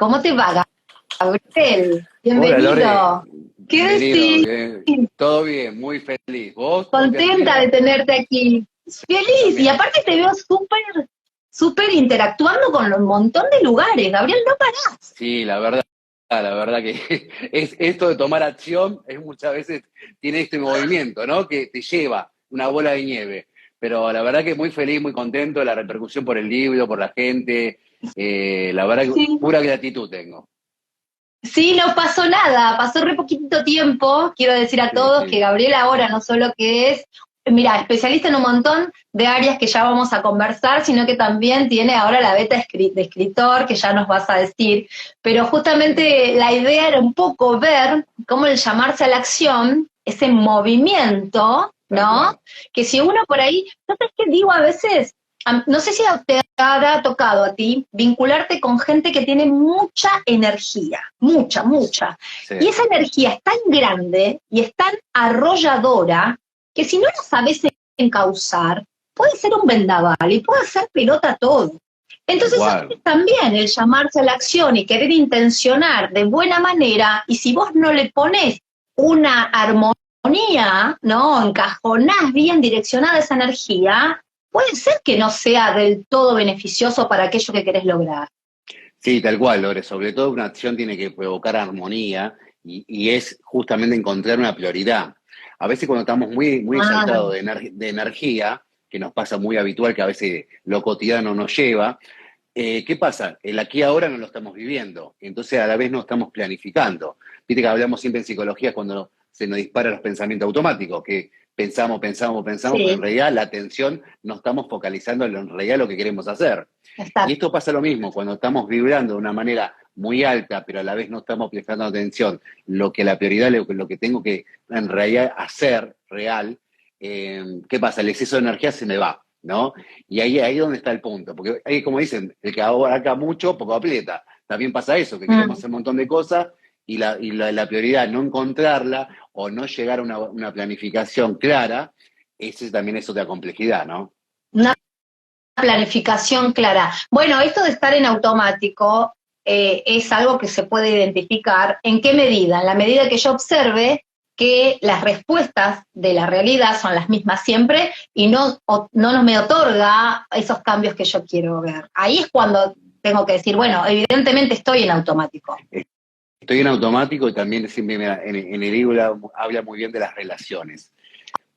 ¿Cómo te va, Gabriel? Hola Lore, Bienvenido. ¿Qué bienvenido. decís? Todo bien, muy feliz. ¿Vos? ¿Todo Contenta de tranquilo? tenerte aquí. Yo Feliz. Y también. aparte te veo súper interactuando con un montón de lugares. Gabriel, no parás. Sí, la verdad que es esto de tomar acción es muchas veces tiene este movimiento, ¿no? Que te lleva una bola de nieve. Pero la verdad que muy feliz, muy contento de la repercusión por el libro, por la gente. La verdad que Sí. pura gratitud tengo. Sí, no pasó nada, pasó re poquito tiempo. Quiero decir a todos que Sí, Gabriel ahora no solo que es, mira, especialista en un montón de áreas que ya vamos a conversar, sino que también tiene ahora la beta de escritor, que ya nos vas a decir. Pero sí, justamente la idea era un poco ver cómo el llamarse a la acción, ese movimiento, tal ¿no? cual. Que si uno por ahí, ¿no sabes qué digo a veces? No sé si te habrá tocado a ti vincularte con gente que tiene mucha energía, mucha. Sí, Y esa energía es tan grande y es tan arrolladora que si no la sabes encauzar, puede ser un vendaval y puede hacer pelota todo. tal Entonces a cual. veces también el llamarse a la acción y querer intencionar de buena manera, y si vos no le pones una armonía, ¿no? Encajonás bien direccionada esa energía, puede ser que no sea del todo beneficioso para aquello que querés lograr. Sí, tal cual, Lore. Sobre todo una acción tiene que provocar armonía y es justamente encontrar una prioridad. A veces cuando estamos muy Ah, exaltados de energía, que nos pasa muy habitual, que a veces lo cotidiano nos lleva, ¿qué pasa? El aquí y ahora no lo estamos viviendo, entonces a la vez no estamos planificando. Viste que hablamos siempre en psicología cuando se nos disparan los pensamientos automáticos, que pensamos, pero en sí, realidad la atención no estamos focalizando en realidad lo que queremos hacer. Y exacto. esto pasa lo mismo, cuando estamos vibrando de una manera muy alta, pero a la vez no estamos prestando atención, lo que la prioridad, lo que tengo que en realidad hacer real, ¿qué pasa? El exceso de energía se me va, ¿no? Y ahí es donde está el punto, porque ahí como dicen, el que abarca mucho, poco aprieta. También pasa eso, que queremos Mm. hacer un montón de cosas y la prioridad, no encontrarla o no llegar a una planificación clara, ese también es otra complejidad, ¿no? Una planificación clara. Bueno, esto de estar en automático es algo que se puede identificar. ¿En qué medida? En la medida que yo observe que las respuestas de la realidad son las mismas siempre y no me otorga esos cambios que yo quiero ver. Ahí es cuando tengo que decir, bueno, evidentemente estoy en automático. Estoy en automático y también siempre en el libro habla muy bien de las relaciones.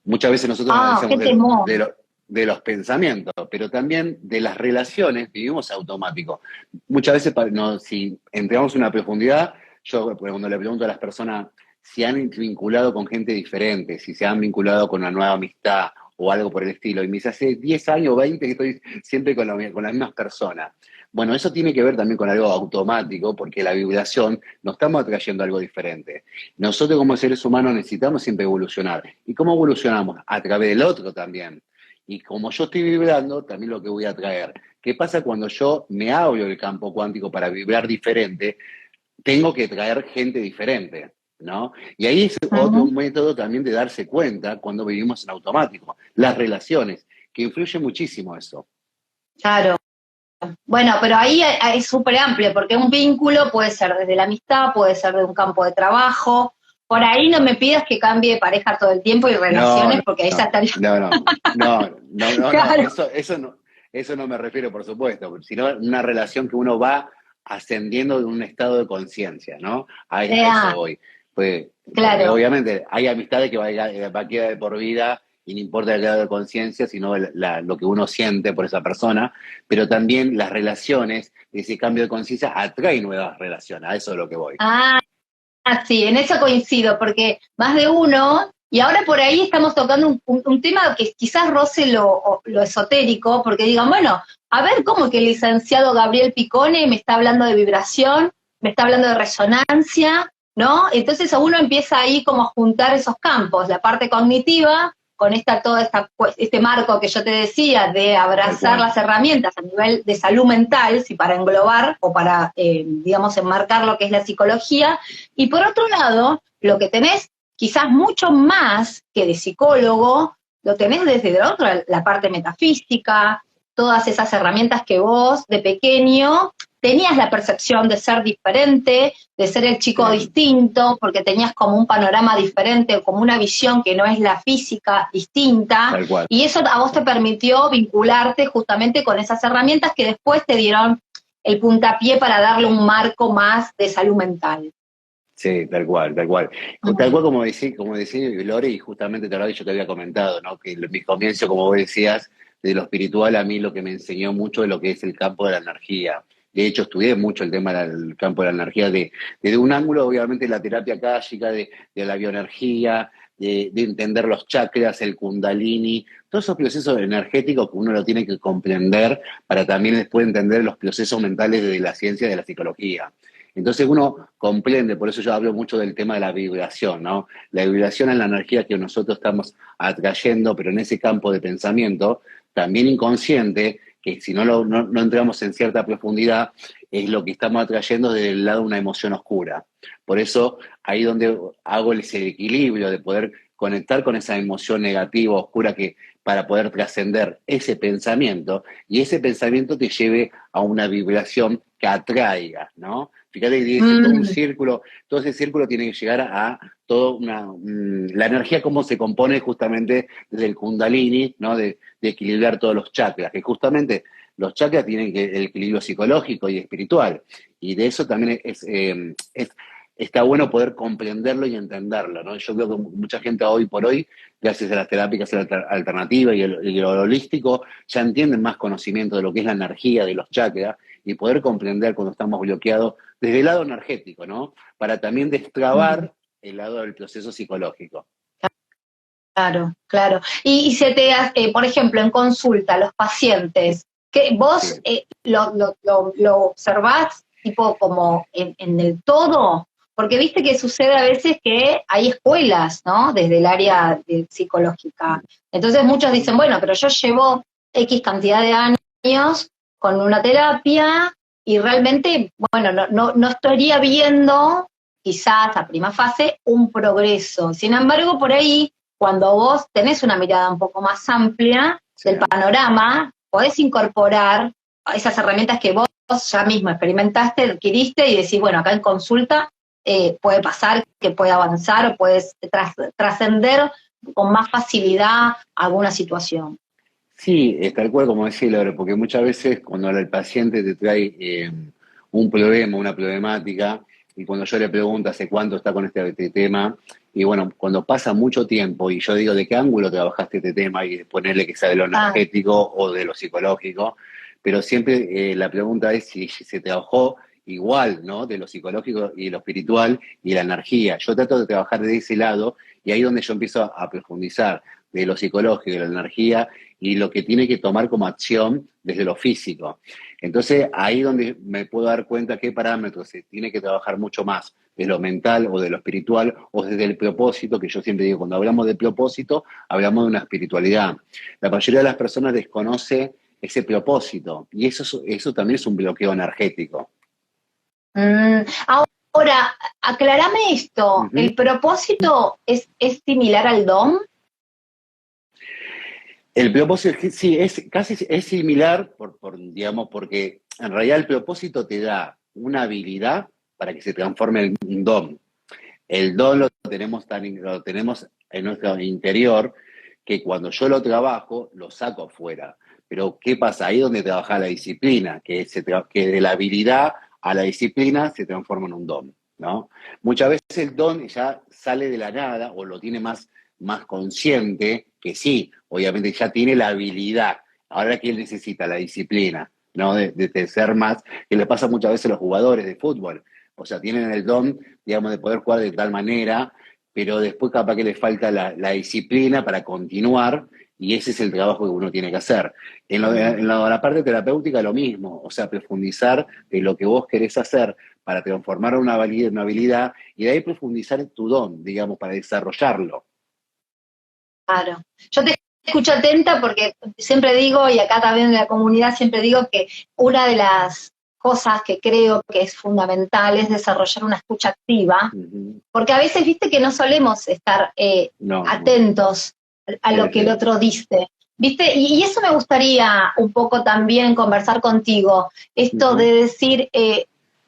Muchas veces nosotros Ah, qué analizamos temor. de los pensamientos, pero también de las relaciones vivimos automático. Muchas veces, no, si entramos en una profundidad, yo cuando le pregunto a las personas si han vinculado con gente diferente, si se han vinculado con una nueva amistad o algo por el estilo, y me dice, hace 10 años o 20 que estoy siempre con las mismas personas. Bueno, eso tiene que ver también con algo automático, porque la vibración nos estamos atrayendo algo diferente. Nosotros como seres humanos necesitamos siempre evolucionar. ¿Y cómo evolucionamos? A través del otro también. Y como yo estoy vibrando, también lo que voy a traer. ¿Qué pasa cuando yo me abro el campo cuántico para vibrar diferente? Tengo que traer gente diferente, ¿no? Y ahí es otro Ujú. método también de darse cuenta cuando vivimos en automático. Las relaciones, que influye muchísimo eso. Claro. Bueno, pero ahí es súper amplio, porque un vínculo puede ser desde la amistad, puede ser de un campo de trabajo. Por ahí no me pidas que cambie de pareja todo el tiempo y No, relaciones, no, porque ahí ya estaría. no, Claro. eso no me refiero, por supuesto, sino una relación que uno va ascendiendo de un estado de conciencia, ¿no? A eso Ah, voy. Pues, porque claro. obviamente hay amistades que va a quedar de por vida y no importa el grado de conciencia, sino lo que uno siente por esa persona, pero también las relaciones, ese cambio de conciencia atrae nuevas relaciones, a eso es lo que voy. Ah, sí, en eso coincido, porque más de uno, y ahora por ahí estamos tocando un tema que quizás roce lo esotérico, porque digan, bueno, a ver, ¿cómo que el licenciado Gabriel Picone me está hablando de vibración, me está hablando de resonancia, ¿no? Entonces uno empieza ahí como a juntar esos campos, la parte cognitiva, con este marco que yo te decía de Tal abrazar cual. las herramientas a nivel de salud mental, si para englobar o para, digamos, enmarcar lo que es la psicología, y por otro lado, lo que tenés quizás mucho más que de psicólogo, lo tenés desde la parte metafísica, todas esas herramientas que vos de pequeño tenías la percepción de ser diferente, de ser el chico distinto, porque tenías como un panorama diferente, como una visión que no es la física distinta, y eso a vos te permitió vincularte justamente con esas herramientas que después te dieron el puntapié para darle un marco más de salud mental. Sí, tal cual, tal cual. Tal cual como decía Lore, y justamente te lo había, yo te había comentado, ¿no? Que en mi comienzo, como vos decías, de lo espiritual, a mí lo que me enseñó mucho es lo que es el campo de la energía. De hecho, estudié mucho el tema del campo de la energía, desde un ángulo, obviamente, de la terapia akáshica, de la bioenergía, de entender los chakras, el kundalini, todos esos procesos energéticos que uno lo tiene que comprender para también después entender los procesos mentales de la ciencia y de la psicología. Entonces uno comprende, por eso yo hablo mucho del tema de la vibración, ¿no? La vibración es la energía que nosotros estamos atrayendo, pero en ese campo de pensamiento, también inconsciente, que si no entramos en cierta profundidad, es lo que estamos atrayendo desde el lado de una emoción oscura. Por eso, ahí donde hago ese equilibrio de poder conectar con esa emoción negativa, oscura, que para poder trascender ese pensamiento, y ese pensamiento te lleve a una vibración que atraiga, ¿no? Fíjate que dice todo un círculo, todo ese círculo tiene que llegar a toda la energía, cómo se compone justamente desde el kundalini, ¿no? De equilibrar todos los chakras, que justamente los chakras tienen el equilibrio psicológico y espiritual, y de eso también está bueno poder comprenderlo y entenderlo, ¿no? Yo veo que mucha gente hoy por hoy, gracias a las terapias alternativas y el holístico, ya entienden más conocimiento de lo que es la energía de los chakras y poder comprender cuando estamos bloqueados desde el lado energético, ¿no? Para también destrabar el lado del proceso psicológico. Claro, claro. Y se te hace, por ejemplo, en consulta, los pacientes, que vos lo observás tipo como en el todo, porque viste que sucede a veces que hay escuelas, ¿no? Desde el área psicológica. Entonces muchos dicen, bueno, pero yo llevo X cantidad de años con una terapia y realmente, bueno, no estaría viendo quizás a prima fase un progreso. Sin embargo, por ahí, cuando vos tenés una mirada un poco más amplia del panorama, podés incorporar esas herramientas que vos ya mismo experimentaste, adquiriste y decís, bueno, acá en consulta puede pasar que puede avanzar o puedes trascender con más facilidad alguna situación. Sí, es tal cual como decía Laura, porque muchas veces cuando el paciente te trae un problema, una problemática, y cuando yo le pregunto hace cuánto está con este tema, y bueno, cuando pasa mucho tiempo y yo digo de qué ángulo trabajaste este tema y ponerle que sea de lo energético o de lo psicológico, pero siempre la pregunta es si se trabajó igual, ¿no? De lo psicológico y lo espiritual y la energía. Yo trato de trabajar de ese lado y ahí es donde yo empiezo a profundizar de lo psicológico y de la energía y lo que tiene que tomar como acción desde lo físico. Entonces, ahí donde me puedo dar cuenta qué parámetros se tiene que trabajar mucho más, de lo mental o de lo espiritual, o desde el propósito, que yo siempre digo, cuando hablamos de propósito, hablamos de una espiritualidad. La mayoría de las personas desconoce ese propósito, y eso también es un bloqueo energético. Ahora, aclarame esto, ¿el propósito es similar al don? El propósito, sí, es similar, digamos, porque en realidad el propósito te da una habilidad para que se transforme en un don. El don lo tenemos en nuestro interior, que cuando yo lo trabajo, lo saco afuera. Pero, ¿qué pasa? Ahí es donde trabaja la disciplina, que de la habilidad a la disciplina se transforma en un don, ¿no? Muchas veces el don ya sale de la nada o lo tiene más consciente, que sí, obviamente ya tiene la habilidad. Ahora que él necesita la disciplina, ¿no? De ser más, que le pasa muchas veces a los jugadores de fútbol. O sea, tienen el don, digamos, de poder jugar de tal manera, pero después capaz que le falta la disciplina para continuar, y ese es el trabajo que uno tiene que hacer. En la parte terapéutica lo mismo, o sea, profundizar de lo que vos querés hacer para transformar una habilidad, y de ahí profundizar en tu don, digamos, para desarrollarlo. Claro. Yo te escucho atenta porque siempre digo, y acá también en la comunidad siempre digo que una de las cosas que creo que es fundamental es desarrollar una escucha activa, porque a veces viste que no solemos estar atentos a lo que el otro dice. ¿Viste? Y eso me gustaría un poco también conversar contigo, esto de decir,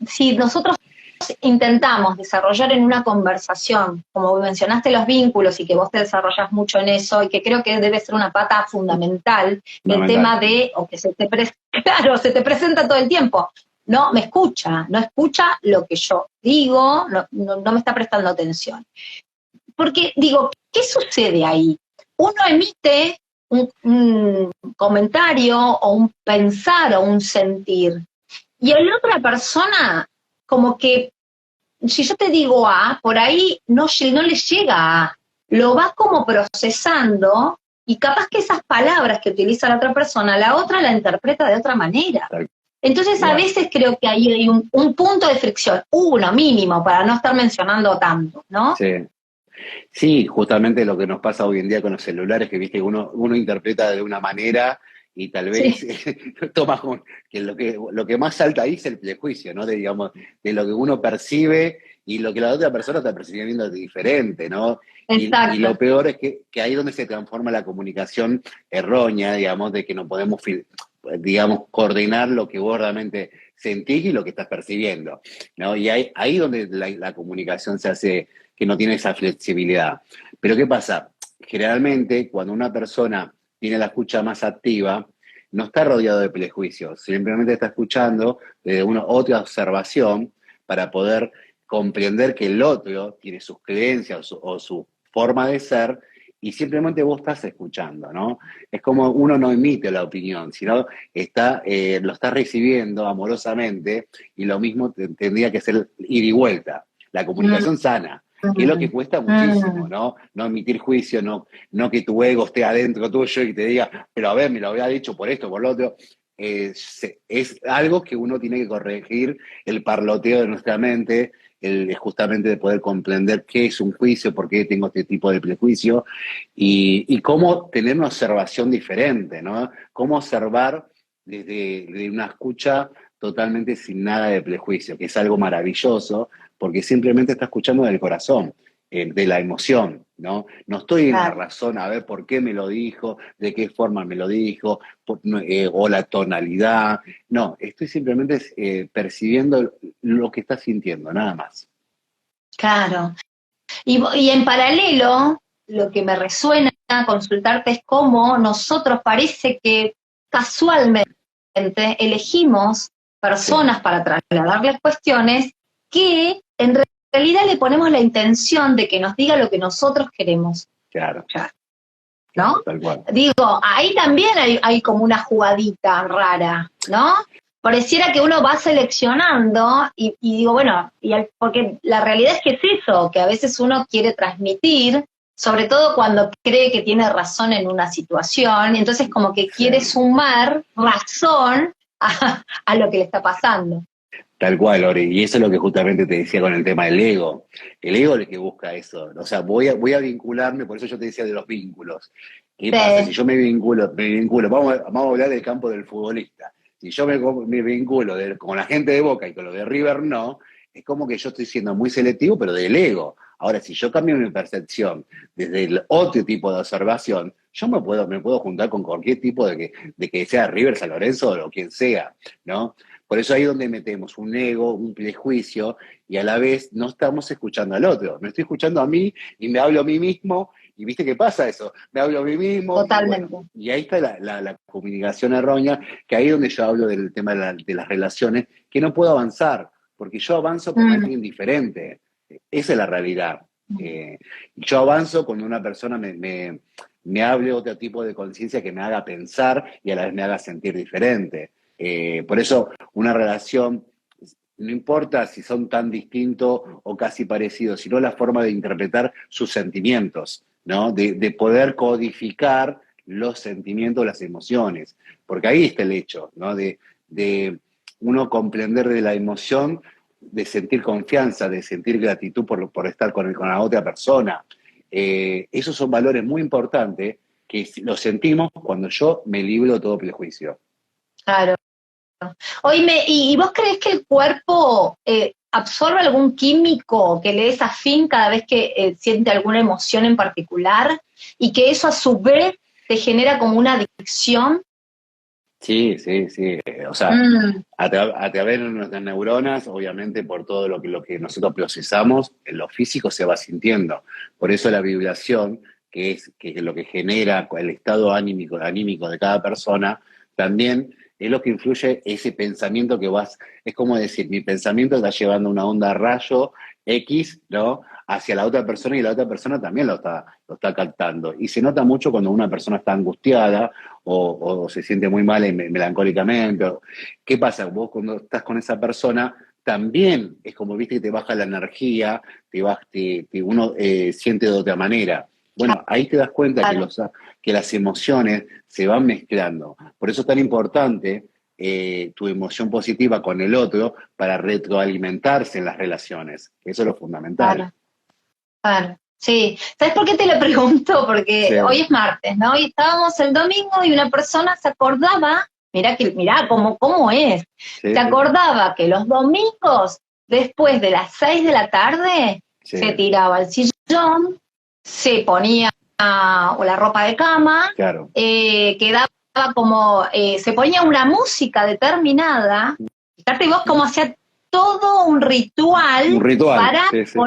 si nosotros intentamos desarrollar en una conversación, como mencionaste los vínculos y que vos te desarrollas mucho en eso, y que creo que debe ser una pata fundamental, el tema de, o que claro, se te presenta todo el tiempo, no me escucha, no escucha lo que yo digo, no me está prestando atención. Porque digo, ¿qué sucede ahí? Uno emite un comentario o un pensar o un sentir, y la otra persona como que, si yo te digo A, por ahí no le llega a, lo va como procesando, y capaz que esas palabras que utiliza la otra persona, la otra la interpreta de otra manera. Entonces a veces creo que ahí hay un punto de fricción, uno mínimo, para no estar mencionando tanto, ¿no? Sí. Sí, justamente lo que nos pasa hoy en día con los celulares, que viste, uno interpreta de una manera y tal vez toma que lo que más salta ahí es el prejuicio, ¿no? Digamos, de lo que uno percibe y lo que la otra persona está percibiendo diferente, ¿no? Y lo peor es que ahí es donde se transforma la comunicación errónea, digamos, de que no podemos, digamos, coordinar lo que vos realmente sentís y lo que estás percibiendo, ¿no? Y ahí donde la comunicación se hace que no tiene esa flexibilidad. Pero ¿qué pasa? Generalmente, cuando una persona tiene la escucha más activa, no está rodeado de prejuicios, simplemente está escuchando desde una otra observación para poder comprender que el otro tiene sus creencias o su forma de ser y simplemente vos estás escuchando, ¿no? Es como uno no emite la opinión, sino lo está recibiendo amorosamente y lo mismo tendría que ser ir y vuelta, la comunicación sana, que es lo que cuesta muchísimo, ¿no? No emitir juicio, no que tu ego esté adentro tuyo y te diga, pero a ver, me lo había dicho por esto, por lo otro. Es algo que uno tiene que corregir, el parloteo de nuestra mente, justamente de poder comprender qué es un juicio, por qué tengo este tipo de prejuicio y cómo tener una observación diferente, ¿no? Cómo observar desde una escucha totalmente sin nada de prejuicio, que es algo maravilloso, porque simplemente está escuchando del corazón, de la emoción, ¿no? No estoy en la razón a ver por qué me lo dijo, de qué forma me lo dijo, o la tonalidad. No, estoy simplemente percibiendo lo que está sintiendo, nada más. Claro. Y en paralelo, lo que me resuena consultarte es cómo nosotros parece que casualmente elegimos personas para trasladarles cuestiones que en realidad le ponemos la intención de que nos diga lo que nosotros queremos. Claro. ¿No? Tal cual. Digo, ahí también hay como una jugadita rara, ¿no? Pareciera que uno va seleccionando y digo, bueno, porque la realidad es que es eso, que a veces uno quiere transmitir, sobre todo cuando cree que tiene razón en una situación, y entonces como que quiere sumar razón a lo que le está pasando. Tal cual, Lore, y eso es lo que justamente te decía con el tema del ego. El ego es el que busca eso. O sea, voy a vincularme, por eso yo te decía de los vínculos. ¿Qué pasa? Si yo me vinculo, vamos a hablar del campo del futbolista. Si yo me vinculo con la gente de Boca y con lo de River no, es como que yo estoy siendo muy selectivo, pero del ego. Ahora, si yo cambio mi percepción desde el otro tipo de observación, yo me puedo juntar con cualquier tipo de que sea River, San Lorenzo o quien sea, ¿no? Por eso ahí es donde metemos un ego, un prejuicio, y a la vez no estamos escuchando al otro. Me estoy escuchando a mí y me hablo a mí mismo, y ¿viste qué pasa eso? Me hablo a mí mismo. Totalmente. Y ahí está la comunicación errónea, que ahí es donde yo hablo del tema de las relaciones, que no puedo avanzar, porque yo avanzo con alguien diferente. Esa es la realidad. Yo avanzo cuando una persona me hable otro tipo de conciencia que me haga pensar y a la vez me haga sentir diferente. Por eso una relación, no importa si son tan distintos o casi parecidos, sino la forma de interpretar sus sentimientos, ¿no? De poder codificar los sentimientos, las emociones, porque ahí está el hecho, ¿no? De uno comprender de la emoción, de sentir confianza, de sentir gratitud por estar con la otra persona. Esos son valores muy importantes que los sentimos cuando yo me libro de todo prejuicio. Claro. Oíme, ¿y vos creés que el cuerpo absorbe algún químico que le es afín cada vez que siente alguna emoción en particular? Y que eso a su vez te genera como una adicción. Sí, sí, sí. O sea, a través de nuestras neuronas, obviamente por todo lo que nosotros procesamos, en lo físico se va sintiendo. Por eso la vibración, que es lo que genera el estado anímico de cada persona, también es lo que influye ese pensamiento que es como decir, mi pensamiento está llevando una onda a rayo X, ¿no? Hacia la otra persona y la otra persona también lo está captando. Y se nota mucho cuando una persona está angustiada o se siente muy mal y melancólicamente. ¿Qué pasa? Vos cuando estás con esa persona, también es como, viste, que te baja la energía, uno siente de otra manera. Bueno, ahí te das cuenta Claro. que las emociones se van mezclando. Por eso es tan importante tu emoción positiva con el otro para retroalimentarse en las relaciones. Eso es lo fundamental. Claro, claro. Sí. ¿Sabes por qué te lo pregunto? Sí, Porque hoy es martes, ¿no? Y estábamos el domingo y una persona se acordaba, mirá cómo es, sí, se acordaba que los domingos, después de las 6 de la tarde, sí, se tiraba al sillón, se ponía o la ropa de cama, claro. quedaba como, se ponía una música determinada, fíjate vos cómo hacía todo un Un ritual ritual, para, sí, sí,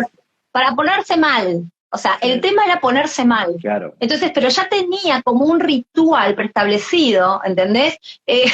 para ponerse mal. O sea, sí, el tema era ponerse mal. claro. Entonces, pero ya tenía como un ritual preestablecido, ¿entendés? Eh,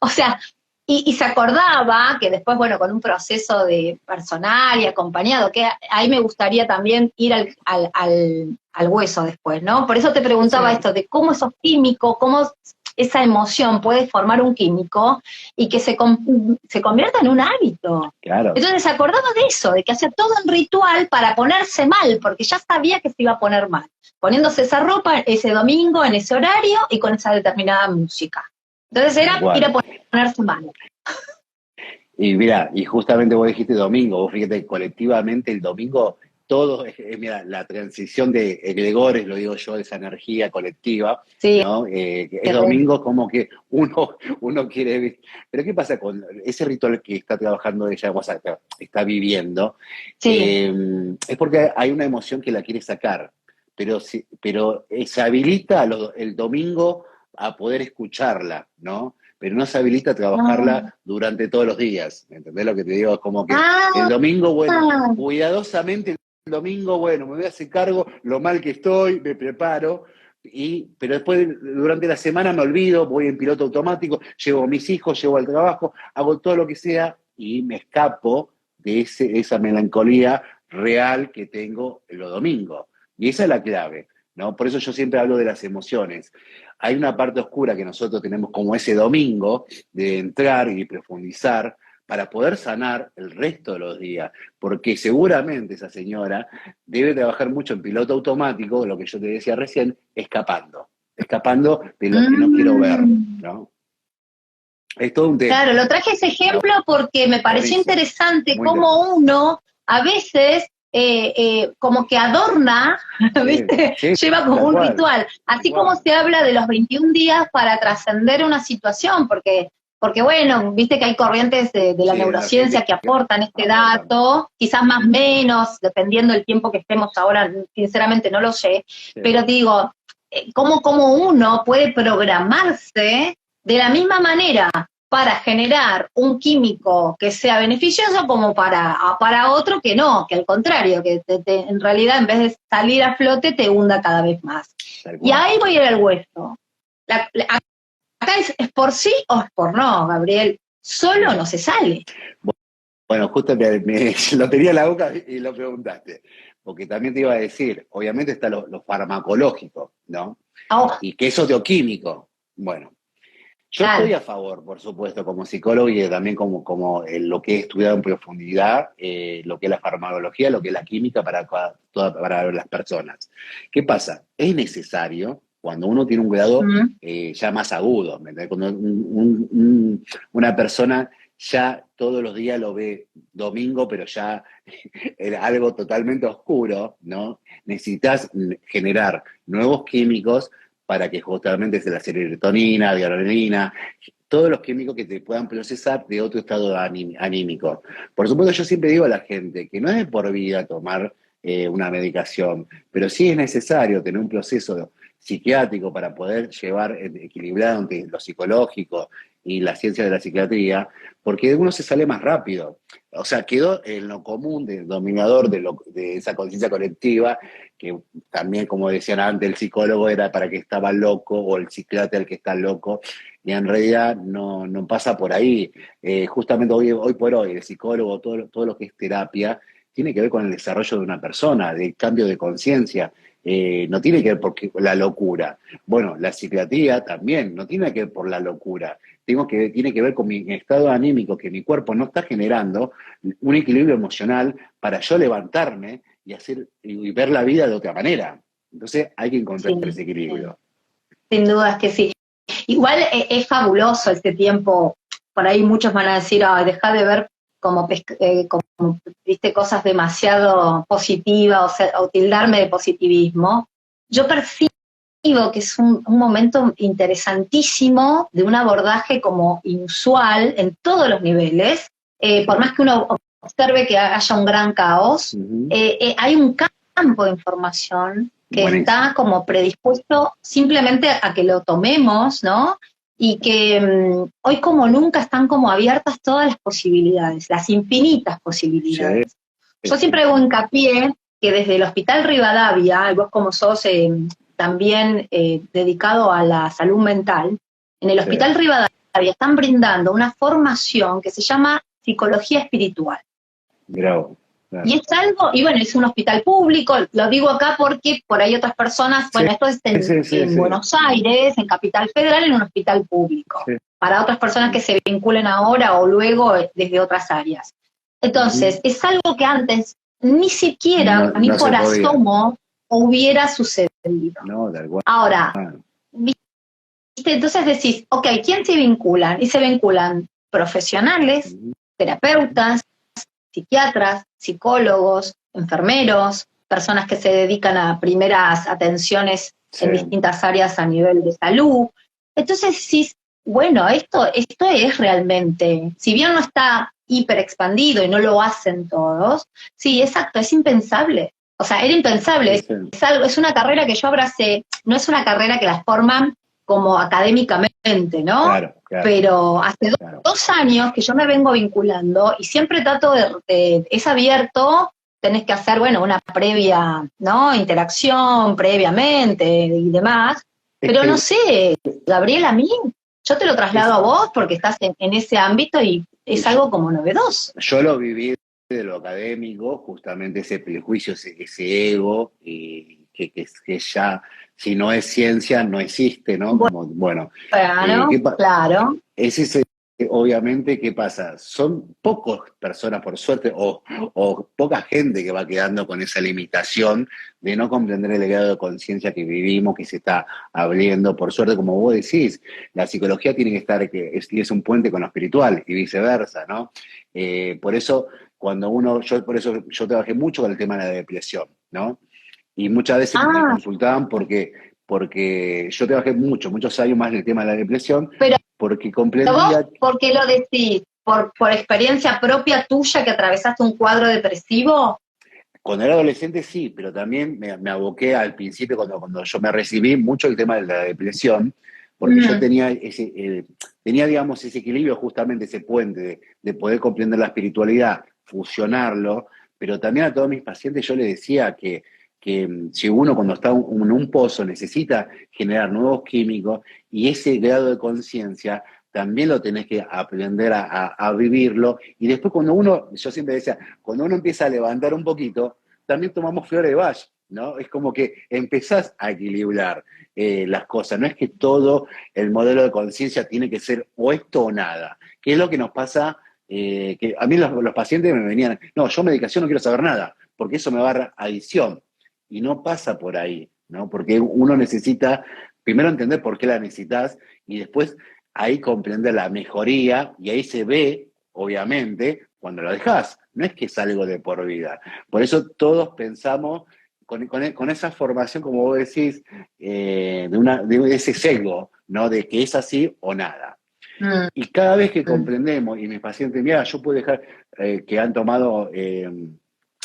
o sea, y se acordaba que después, bueno, con un proceso de personal y acompañado, que ahí me gustaría también ir al hueso después, ¿no? Por eso te preguntaba Sí, esto de cómo esos químicos, cómo esa emoción puede formar un químico y que se convierta en un hábito. claro. Entonces se acordaba de eso, de que hacía todo un ritual para ponerse mal, porque ya sabía que se iba a poner mal, poniéndose esa ropa ese domingo, en ese horario y con esa determinada música. Entonces Tal era ir cual. a ponerse mal. Y mira, y justamente vos dijiste domingo, vos fíjate, colectivamente el domingo, todo mira, la transición de egregores, lo digo yo, de esa energía colectiva, Sí, ¿no? Es domingo como que uno quiere. Pero ¿qué pasa con ese ritual que está trabajando ella, o sea, está viviendo? sí. Es porque hay una emoción que la quiere sacar, pero se habilita el domingo a poder escucharla, ¿no? Pero no se habilita a Ah, trabajarla durante todos los días. ¿Entendés lo que te digo? Es como que el ah, domingo, bueno, cuidadosamente el domingo, bueno, me voy a hacer cargo lo mal que estoy, me preparo, pero después durante la semana me olvido, voy en piloto automático, llevo a mis hijos, llevo al trabajo, hago todo lo que sea y me escapo de esa melancolía real que tengo los domingos. Y esa es la clave, ¿no? Por eso yo siempre hablo de las emociones. Hay una parte oscura que nosotros tenemos como ese domingo de entrar y profundizar para poder sanar el resto de los días, porque seguramente esa señora debe trabajar mucho en piloto automático, lo que yo te decía recién, escapando de lo que no quiero ver, mm. ¿no? Es todo un Claro, tema, lo traje ese ¿no? ejemplo porque me pareció Buenísimo, interesante muy cómo interesante. uno a veces como que adorna, Sí, ¿viste? sí, Lleva como tal un cual, ritual. tal Así como cual. se habla de los 21 días para trascender una situación, porque bueno, viste que hay corrientes de la Sí, de energética neurociencia que aportan este aportan. dato, quizás más o menos, dependiendo del tiempo que estemos ahora, sinceramente no lo sé, Sí. pero digo, cómo uno puede programarse de la misma manera para generar un químico que sea beneficioso como para otro que no, que al contrario, que en realidad en vez de salir a flote te hunda cada vez más. Tal Y cual. ahí voy a ir al hueso. Acá es por sí o es por no, Gabriel. Solo Sí. no se sale. Bueno, justo lo tenía en la boca y lo preguntaste. Porque también te iba a decir, obviamente está lo farmacológico, ¿no? Oh, Y que es químico. Bueno, yo estoy claro. a favor, por supuesto, como psicólogo y también como lo que he estudiado en profundidad, lo que es la farmacología, lo que es la química para las personas. ¿Qué pasa? Es necesario cuando uno tiene un grado Mm. ya más agudo, ¿me entiendes? Cuando una persona ya todos los días lo ve domingo, pero ya era algo totalmente oscuro, ¿no? Necesitas generar nuevos químicos para que justamente sea la serotonina, adrenalina, todos los químicos que te puedan procesar de otro estado anímico. Por supuesto, yo siempre digo a la gente que no es de por vida tomar una medicación, pero sí es necesario tener un proceso psiquiátrico para poder llevar equilibrado entre lo psicológico y la ciencia de la psiquiatría, porque uno se sale más rápido. O sea, quedó en lo común del dominador de esa conciencia colectiva, que también, como decían antes, el psicólogo era para que estaba loco, o el psiquiatra el que está loco, y en realidad no pasa por ahí. Justamente hoy por hoy, el psicólogo, todo lo que es terapia, tiene que ver con el desarrollo de una persona, del cambio de conciencia. No tiene que ver por la locura. Bueno, la psiquiatría también no tiene que ver por la locura. Tiene que ver con mi estado anímico, que mi cuerpo no está generando un equilibrio emocional para yo levantarme y ver la vida de otra manera. Entonces hay que encontrar Sí, ese sí. equilibrio. Sin duda que sí. Igual es fabuloso este tiempo. Por ahí muchos van a decir, ay, deja de ver como, viste, cosas demasiado positivas, o tildarme de positivismo. Yo percibo que es un momento interesantísimo de un abordaje como inusual en todos los niveles. Por más que uno observe que haya un gran caos, Ujú. hay un campo de información que está Buenísimo. como predispuesto simplemente a que lo tomemos, ¿no? Y que hoy como nunca están como abiertas todas las posibilidades, las infinitas Sí, posibilidades. Yo sí, siempre hago hincapié que desde el Hospital Rivadavia, y vos como sos también dedicado a la salud mental, en el sí. Hospital Rivadavia están brindando una formación que se llama psicología espiritual. Mirá vos, Y claro. es algo, y bueno, es un hospital público, lo digo acá porque por ahí otras personas, Sí, bueno, esto es sí, sí, en sí. Buenos Aires, en Capital Federal, en un hospital público, Sí. para otras personas que se vinculen ahora o luego desde otras áreas. Ujú. Entonces, es algo que antes ni siquiera, No, ni no se por podía. asomo, hubiera sucedido. No, tal cual. Ahora, ¿viste? Entonces decís, ok, ¿quién se vinculan? Y se vinculan profesionales, Ujú. terapeutas, psiquiatras, psicólogos, enfermeros, personas que se dedican a primeras atenciones Sí, en distintas áreas a nivel de salud. Entonces decís, bueno, esto es realmente, si bien no está hiper expandido y no lo hacen todos, sí, exacto, es impensable. O sea, era impensable, sí, sí. es una carrera que yo abracé, no es una carrera que la forman como académicamente, ¿no? Claro, claro, Pero hace claro. 2 años que yo me vengo vinculando y siempre trato es abierto, tenés que hacer, bueno, una previa, ¿no? Interacción previamente y demás, Es pero no que sé, Gabriela, a mí, yo te lo traslado es, a vos porque estás en ese ámbito y es yo, algo como novedoso. yo lo viví de lo académico, justamente ese prejuicio, ese ego, y que ya, si no es ciencia, no existe, ¿no? Como, bueno, Bueno, claro. es ese, obviamente, ¿qué pasa? Son pocas personas, por suerte, o poca gente que va quedando con esa limitación de no comprender el grado de conciencia que vivimos, que se está abriendo. Por suerte, como vos decís, la psicología tiene que estar, es un puente con lo espiritual y viceversa, ¿no? Por eso, por eso yo trabajé mucho con el tema de la depresión, ¿no? Y muchas veces me Ah, consultaban porque yo trabajé muchos años más en el tema de la depresión, pero porque vos, comprendía, ¿por qué lo decís? ¿Por experiencia propia tuya que atravesaste un cuadro depresivo? cuando era adolescente sí, pero también me aboqué al principio, cuando yo me recibí, mucho el tema de la depresión, porque yo Mm. tenía, digamos, ese equilibrio, justamente ese puente de poder comprender la espiritualidad, fusionarlo, pero también a todos mis pacientes yo les decía que si uno cuando está en un pozo necesita generar nuevos químicos y ese grado de conciencia también lo tenés que aprender a vivirlo. Y después yo siempre decía, cuando uno empieza a levantar un poquito, también tomamos flores de Bach, ¿no? Es como que empezás a equilibrar las cosas. No es que todo el modelo de conciencia tiene que ser o esto o nada. ¿Qué es lo que nos pasa? Que a mí los pacientes me venían, no, yo medicación no quiero saber nada, porque eso me va a dar adicción. Y no pasa por ahí, ¿no? Porque uno necesita primero entender por qué la necesitas y después ahí comprender la mejoría y ahí se ve, obviamente, cuando lo dejas. No es que es algo de por vida. Por eso todos pensamos con esa formación, como vos decís, de ese sesgo, ¿no? De que es así o nada. Mm. Y cada vez que comprendemos, y mis pacientes, mira, yo puedo dejar que han tomado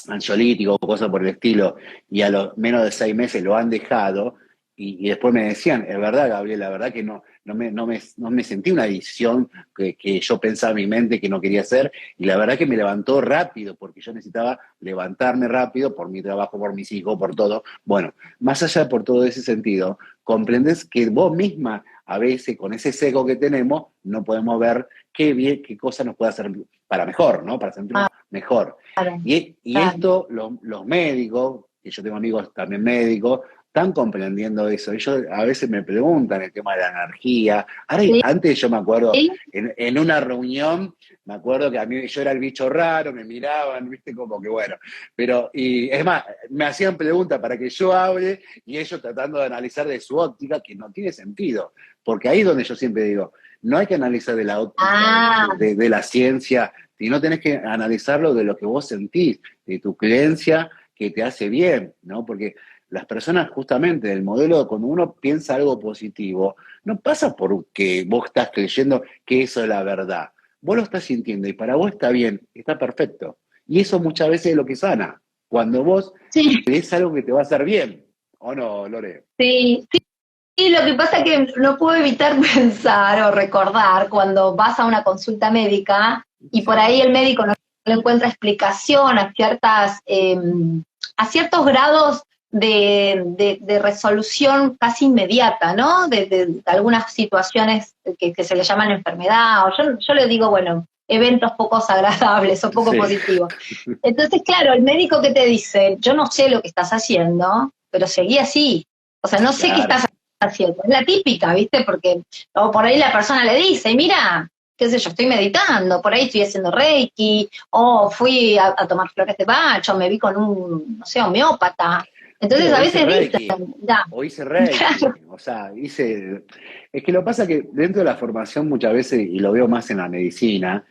ansiolíticos o cosas por el estilo, y a los menos de 6 meses lo han dejado, y después me decían, es verdad, Gabriel, la verdad que no me sentí una decisión que yo pensaba en mi mente que no quería hacer, y la verdad que me levantó rápido, porque yo necesitaba levantarme rápido por mi trabajo, por mis hijos, por todo. Bueno, más allá de por todo ese sentido, comprendes que vos misma, a veces, con ese sesgo que tenemos, no podemos ver qué cosa nos puede hacer para mejor, ¿no? Para sentirnos mejor. Claro, Y claro. esto, los médicos, que yo tengo amigos también médicos, están comprendiendo eso. Ellos a veces me preguntan el tema de la energía. Ahora, Sí, antes yo me acuerdo, en una reunión, me acuerdo que a mí yo era el bicho raro, me miraban, viste, como que bueno. Pero, y es más, me hacían preguntas para que yo hable y ellos tratando de analizar de su óptica, que no tiene sentido. Porque ahí es donde yo siempre digo, no hay que analizar de la óptica ah, de la ciencia, sino tenés que analizarlo de lo que vos sentís, de tu creencia que te hace bien, ¿no? Porque las personas, justamente, del modelo, cuando uno piensa algo positivo, no pasa por que vos estás creyendo que eso es la verdad. Vos lo estás sintiendo y para vos está bien, está perfecto. Y eso muchas veces es lo que sana. Cuando vos sí, crees algo que te va a hacer bien. ¿O no, Lore? sí, sí. Sí, lo que pasa es que no puedo evitar pensar o recordar cuando vas a una consulta médica y por Sí, ahí el médico no encuentra explicación a ciertos grados de resolución casi inmediata, ¿no? De algunas situaciones que se le llaman enfermedad, o yo le digo, bueno, eventos poco agradables o poco sí, positivos. Entonces, claro, el médico que te dice, yo no sé lo que estás haciendo, pero seguí así. O sea, no sé qué estás claro. haciendo. Es la típica, ¿viste? Porque o por ahí la persona le dice, mira, qué sé yo, estoy meditando, por ahí estoy haciendo Reiki, o fui a tomar flores de Bach, o me vi con un, no sé, homeópata. Entonces Claro, a hice veces Reiki, dicen, ya, o hice Reiki, claro, o sea, hice... Es que lo pasa que dentro de la formación muchas veces, y lo veo más en la medicina,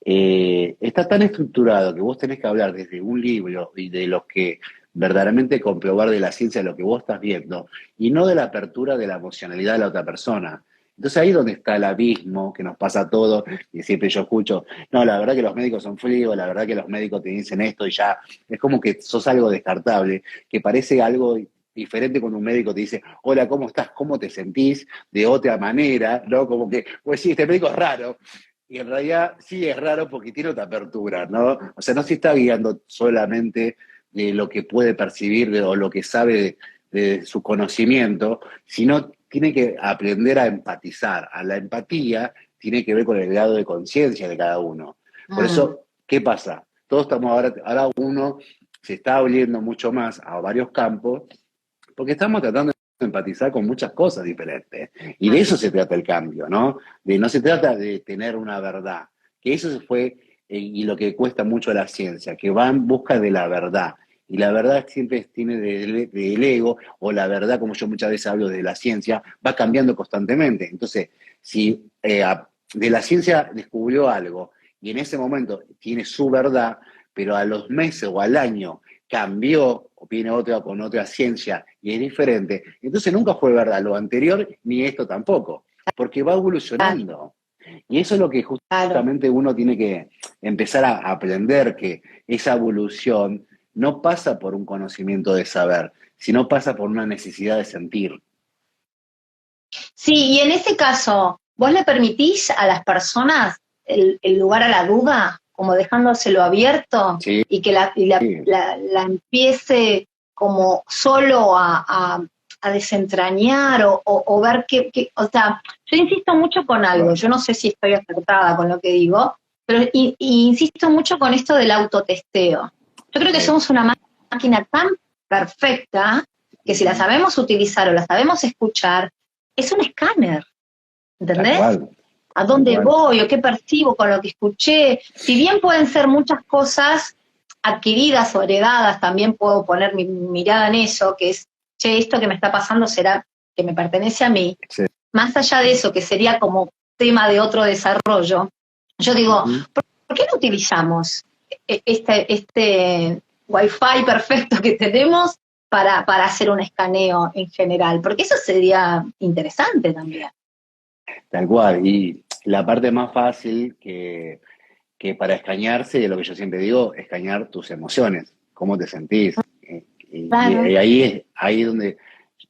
está tan estructurado que vos tenés que hablar desde un libro y de lo que verdaderamente comprobar de la ciencia de lo que vos estás viendo, y no de la apertura de la emocionalidad de la otra persona. Entonces ahí es donde está el abismo que nos pasa a todos, y siempre yo escucho, no, la verdad que los médicos son fríos, la verdad que los médicos te dicen esto y ya, es como que sos algo descartable, que parece algo diferente cuando un médico te dice, hola, ¿cómo estás? ¿Cómo te sentís? De otra manera, ¿no? Como que, pues sí, este médico es raro, y en realidad sí es raro porque tiene otra apertura, ¿no? O sea, no se está guiando solamente de lo que puede percibir o lo que sabe de su conocimiento, sino tiene que aprender a empatizar. A la empatía tiene que ver con el grado de conciencia de cada uno. Por mm, eso, ¿qué pasa? Todos estamos ahora uno se está abriendo mucho más a varios campos porque estamos tratando de empatizar con muchas cosas diferentes. Y de eso se trata el cambio, ¿no? No se trata de tener una verdad, que eso fue, y lo que cuesta mucho a la ciencia, que va en busca de la verdad. Y la verdad siempre tiene del ego, o la verdad, como yo muchas veces hablo de la ciencia, va cambiando constantemente. Entonces, si de la ciencia descubrió algo y en ese momento tiene su verdad, pero a los meses o al año cambió o viene otra con otra ciencia y es diferente, entonces nunca fue verdad lo anterior ni esto tampoco, porque va claro, evolucionando. Y eso es lo que claro. justamente uno tiene que empezar a aprender, que esa evolución no pasa por un conocimiento de saber, sino pasa por una necesidad de sentir. Sí, y en ese caso, ¿vos le permitís a las personas el lugar a la duda, como dejándoselo abierto Sí, y que la empiece como solo a desentrañar o ver o sea, yo insisto mucho con algo, bueno, yo no sé si estoy acertada con lo que digo, pero y insisto mucho con esto del autotesteo. Yo creo que sí, somos una máquina tan perfecta que si la ujú, sabemos utilizar o la sabemos escuchar, es un escáner, tal ¿entendés? cual, ¿A tal dónde cual. voy o qué percibo con lo que escuché? Si bien pueden ser muchas cosas adquiridas o heredadas, también puedo poner mi mirada en eso, que es, che, esto que me está pasando será que me pertenece a mí. Sí, Más allá de eso, que sería como tema de otro desarrollo, yo digo, ujú. ¿por qué no utilizamos este Wi-Fi perfecto que tenemos para hacer un escaneo en general? Porque eso sería interesante también. Tal cual. Y la parte más fácil que para escañarse, de lo que yo siempre digo, escañar tus emociones, cómo te sentís. Y Claro. ahí es donde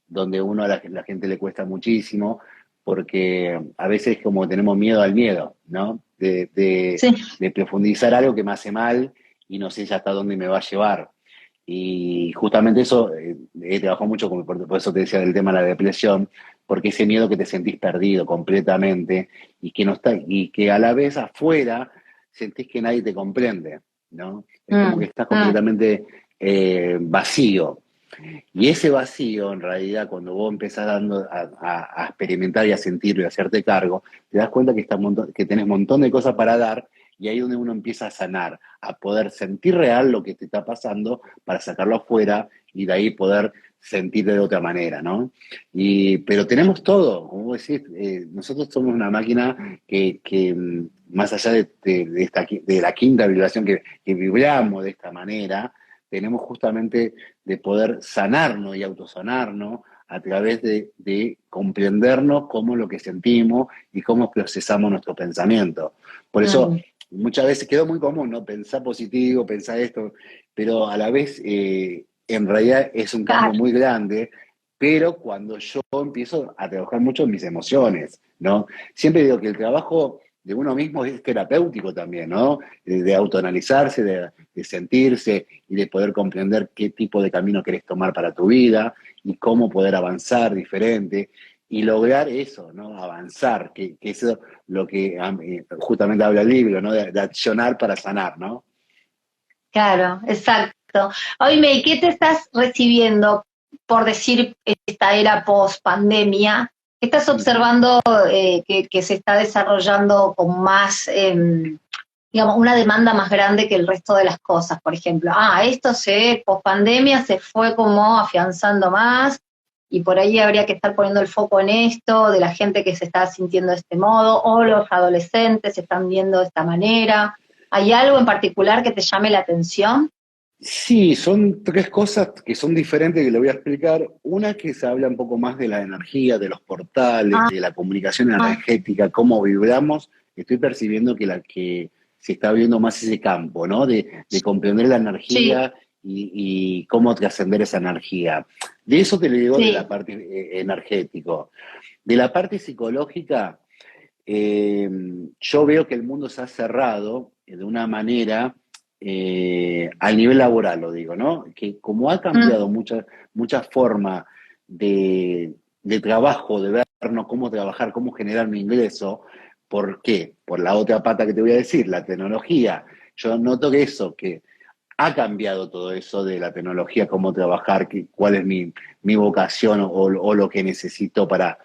donde uno a la gente le cuesta muchísimo, porque a veces como tenemos miedo al miedo, ¿no? Sí. De profundizar algo que me hace mal y no sé ya hasta dónde me va a llevar. Y justamente eso, he trabajado mucho, por eso te decía del tema de la depresión, porque ese miedo que te sentís perdido completamente y que no está, y que a la vez afuera sentís que nadie te comprende, ¿no? Es como que Mm, estás mm, completamente vacío. Y ese vacío, en realidad, cuando vos empezás a experimentar y a sentirlo y a hacerte cargo, te das cuenta que, que tenés un montón de cosas para dar y ahí es donde uno empieza a sanar, a poder sentir real lo que te está pasando para sacarlo afuera y de ahí poder sentir de otra manera, ¿no? Pero tenemos todo, como vos decís, nosotros somos una máquina que más allá de la quinta vibración que vibramos de esta manera, tenemos justamente de poder sanarnos y autosanarnos a través de comprendernos cómo lo que sentimos y cómo procesamos nuestro pensamiento. Por eso, mm. muchas veces quedó muy común, ¿no? Pensar positivo, pensar esto, pero a la vez, en realidad es un cambio Claro. muy grande, pero cuando yo empiezo a trabajar mucho en mis emociones, ¿no? Siempre digo que el trabajo de uno mismo es terapéutico también, ¿no? De autoanalizarse, de sentirse y de poder comprender qué tipo de camino querés tomar para tu vida y cómo poder avanzar diferente y lograr eso, ¿no? Avanzar, que eso es lo que justamente habla el libro, ¿no? De accionar para sanar, ¿no? Claro, exacto. Oye, ¿qué te estás recibiendo, por decir, esta era post pandemia? ¿Qué estás Ujú. observando que se está desarrollando con más, digamos, una demanda más grande que el resto de las cosas? Por ejemplo, esto post pandemia se fue como afianzando más y por ahí habría que estar poniendo el foco en esto, de la gente que se está sintiendo de este modo, o los adolescentes se están viendo de esta manera. ¿Hay algo en particular que te llame la atención? Sí, son tres cosas que son diferentes que le voy a explicar. Una que se habla un poco más de la energía, de los portales, Ah, de la comunicación energética, cómo vibramos. Estoy percibiendo que se está viendo más ese campo, ¿no? De comprender la sí, energía y cómo trascender esa energía. De eso te lo digo de la sí. parte energético. De la parte psicológica, eh, yo veo que el mundo se ha cerrado de una manera al nivel laboral, lo digo, ¿no? Que como ha cambiado Mm, mucha forma de trabajo, de vernos cómo trabajar, cómo generar mi ingreso, ¿por qué? Por la otra pata que te voy a decir, la tecnología. Yo noto que eso, que ha cambiado todo eso de la tecnología, cómo trabajar, cuál es mi vocación o lo que necesito para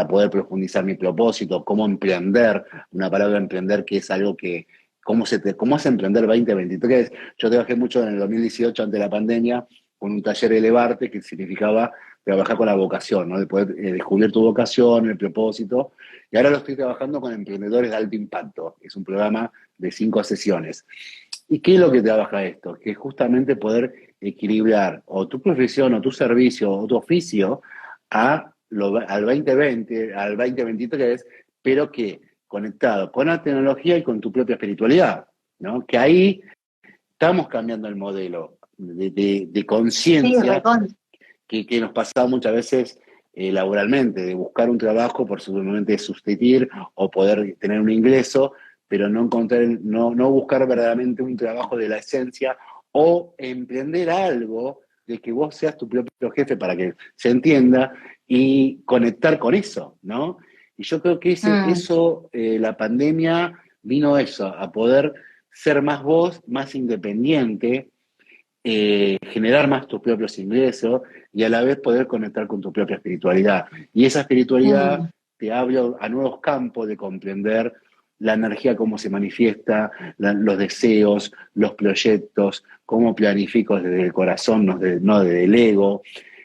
poder profundizar mi propósito, cómo emprender, una palabra emprender que es algo que, cómo es emprender 2023. Yo trabajé mucho en el 2018 ante la pandemia con un taller Elevarte que significaba trabajar con la vocación, ¿no? De poder descubrir tu vocación, el propósito. Y ahora lo estoy trabajando con emprendedores de alto impacto. Es un programa de 5 sesiones. ¿Y qué es lo que trabaja esto? Que es justamente poder equilibrar o tu profesión o tu servicio o tu oficio al 2020, al 2023, pero que conectado con la tecnología y con tu propia espiritualidad, ¿no? Que ahí estamos cambiando el modelo de sí, conciencia recontra. que nos pasaba muchas veces laboralmente, de buscar un trabajo por simplemente sustituir o poder tener un ingreso, pero no encontrar, no buscar verdaderamente un trabajo de la esencia o emprender algo de que vos seas tu propio jefe para que se entienda y conectar con eso, ¿no? Y yo creo que Mm, eso la pandemia vino eso, a poder ser más vos, más independiente, generar más tus propios ingresos y a la vez poder conectar con tu propia espiritualidad. Y esa espiritualidad mm, te abre a nuevos campos de comprender la energía, cómo se manifiesta, los deseos, los proyectos, cómo planifico desde el corazón, no desde el ego,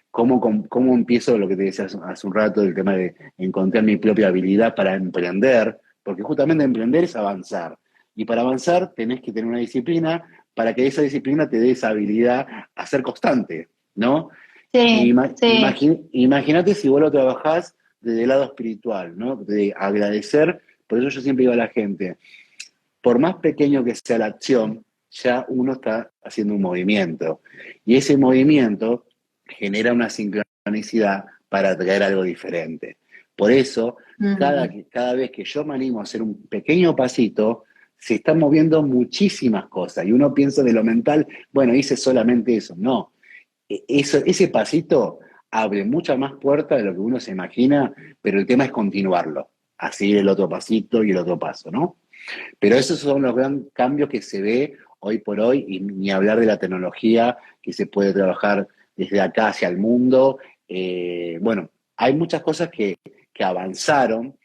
cómo empiezo lo que te decía hace un rato, el tema de encontrar mi propia habilidad para emprender, porque justamente emprender es avanzar. Y para avanzar tenés que tener una disciplina para que esa disciplina te dé esa habilidad a ser constante, ¿no? sí, sí, Imagínate si vos lo trabajás desde el lado espiritual, ¿no? De agradecer, por eso yo siempre digo a la gente, por más pequeño que sea la acción, ya uno está haciendo un movimiento. Y ese movimiento genera una sincronicidad para traer algo diferente. Por eso, Mm. cada vez que yo me animo a hacer un pequeño pasito, se están moviendo muchísimas cosas. Y uno piensa de lo mental, bueno, hice solamente eso. No, ese pasito abre muchas más puertas de lo que uno se imagina, pero el tema es continuarlo. Así el otro pasito y el otro paso, ¿no? Pero esos son los grandes cambios que se ve hoy por hoy, y ni hablar de la tecnología que se puede trabajar desde acá hacia el mundo. Bueno, hay muchas cosas que avanzaron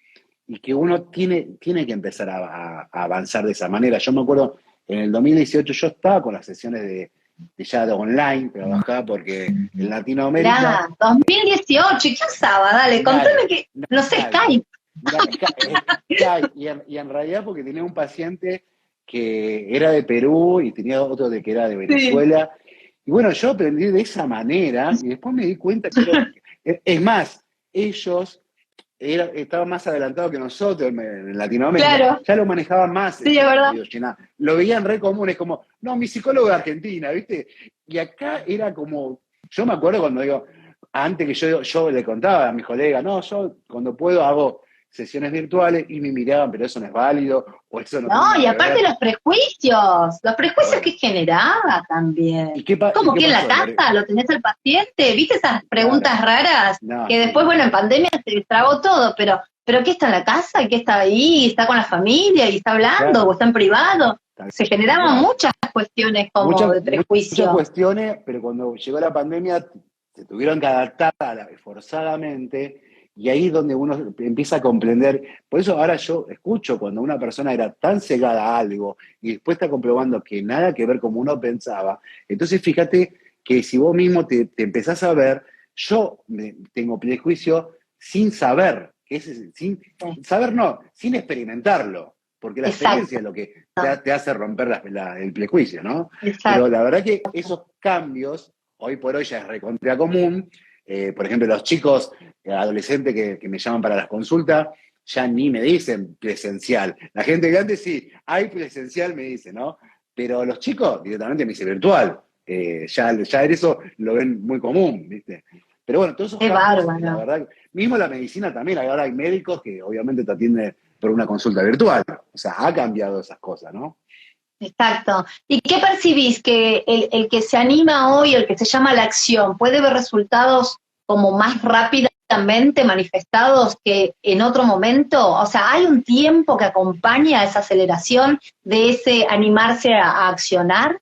y que uno tiene que empezar a avanzar de esa manera. Yo me acuerdo, en el 2018 yo estaba con las sesiones de ya de online, trabajaba porque en Latinoamérica, Mirá, 2018, ¿y qué usaba? Dale, nadie, contame que, no sé, nadie. Skype. Skype, y en realidad porque tenía un paciente que era de Perú y tenía otro de que era de Sí. Venezuela. Y bueno, yo aprendí de esa manera y después me di cuenta que es más, ellos estaban más adelantados que nosotros en Latinoamérica, Claro, ya lo manejaban más sí, es la verdad. videollamada. Lo veían re comunes, como, no, mi psicólogo de Argentina, ¿viste? Y acá era como, yo me acuerdo cuando digo, antes que yo le contaba a mi colega, no, yo cuando puedo hago sesiones virtuales y me miraban, pero eso no es válido, o eso no No, tiene y nada que aparte ver. los prejuicios que Bueno, generaba también. y ¿Cómo qué que en la pasó? casa lo tenés al paciente? ¿Viste esas Claro, preguntas raras? no, Que después, sí, bueno, en pandemia se trabó todo, pero ¿qué está en la casa? ¿Qué está ahí? ¿Está con la familia? ¿Y está hablando? ¿O claro, está en privado? Se tal generaban cual. muchas cuestiones como Muchas, de muchas prejuicio. cuestiones, pero cuando llegó la pandemia se tuvieron que adaptar forzadamente, y ahí es donde uno empieza a comprender. Por eso ahora yo escucho cuando una persona era tan cegada a algo y después está comprobando que nada que ver como uno pensaba. Entonces fíjate que si vos mismo te empezás a ver, tengo prejuicio sin saber, sin saber no, sin experimentarlo, porque la experiencia Exacto, es lo que te hace romper el prejuicio, ¿no? Pero exacto. la verdad que esos cambios, hoy por hoy ya es recontra común. Por ejemplo, los chicos adolescentes que me llaman para las consultas, ya ni me dicen presencial. La gente que antes sí, hay presencial, me dice, ¿no? Pero los chicos directamente me dicen virtual. Ya en eso lo ven muy común, ¿viste? Pero bueno, todos esos Qué cambios, la bárbaro. verdad, mismo la medicina también, ahora hay médicos que obviamente te atienden por una consulta virtual. O sea, ha cambiado esas cosas, ¿no? Exacto. ¿Y qué percibís? ¿Que el que se anima hoy, el que se llama a la acción, puede ver resultados como más rápidamente manifestados que en otro momento? O sea, ¿hay un tiempo que acompaña a esa aceleración de ese animarse a accionar?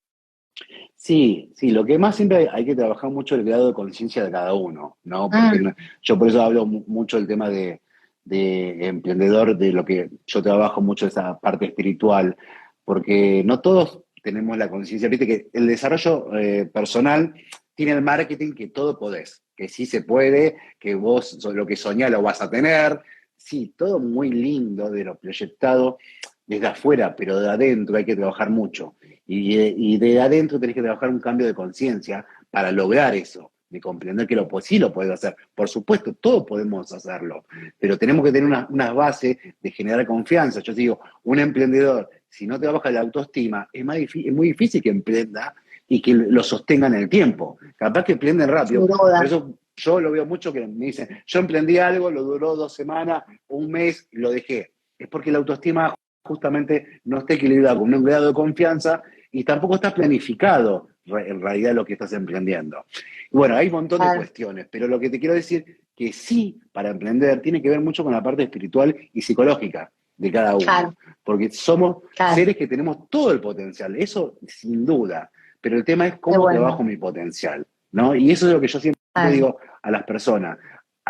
Sí, sí, lo que más siempre hay que trabajar mucho el grado de conciencia de cada uno, ¿no? Porque Mm, yo por eso hablo mucho del tema de emprendedor, de lo que yo trabajo mucho esa parte espiritual, porque no todos tenemos la conciencia. Viste que el desarrollo personal tiene el marketing que todo podés, que sí se puede, que vos lo que soñás lo vas a tener. Sí, todo muy lindo de lo proyectado desde afuera, pero de adentro hay que trabajar mucho. Y de adentro tenés que trabajar un cambio de conciencia para lograr eso, de comprender que sí lo podés hacer. Por supuesto, todos podemos hacerlo, pero tenemos que tener unas bases de generar confianza. Yo digo, un emprendedor, si no trabaja la autoestima, es muy difícil que emprenda y que lo sostenga en el tiempo. Capaz que emprenden sin rápido. Por duda. eso yo lo veo mucho que me dicen, yo emprendí algo, lo duró 2 semanas, un mes, y lo dejé. Es porque la autoestima justamente no está equilibrada con un grado de confianza y tampoco está planificado en realidad lo que estás emprendiendo. Y bueno, hay un montón de Claro, cuestiones, pero lo que te quiero decir que sí, para emprender, tiene que ver mucho con la parte espiritual y psicológica de cada uno, claro, porque somos claro. seres que tenemos todo el potencial, eso sin duda, pero el tema es Qué cómo bueno. trabajo mi potencial, ¿no? Y eso es lo que yo siempre Claro. digo a las personas.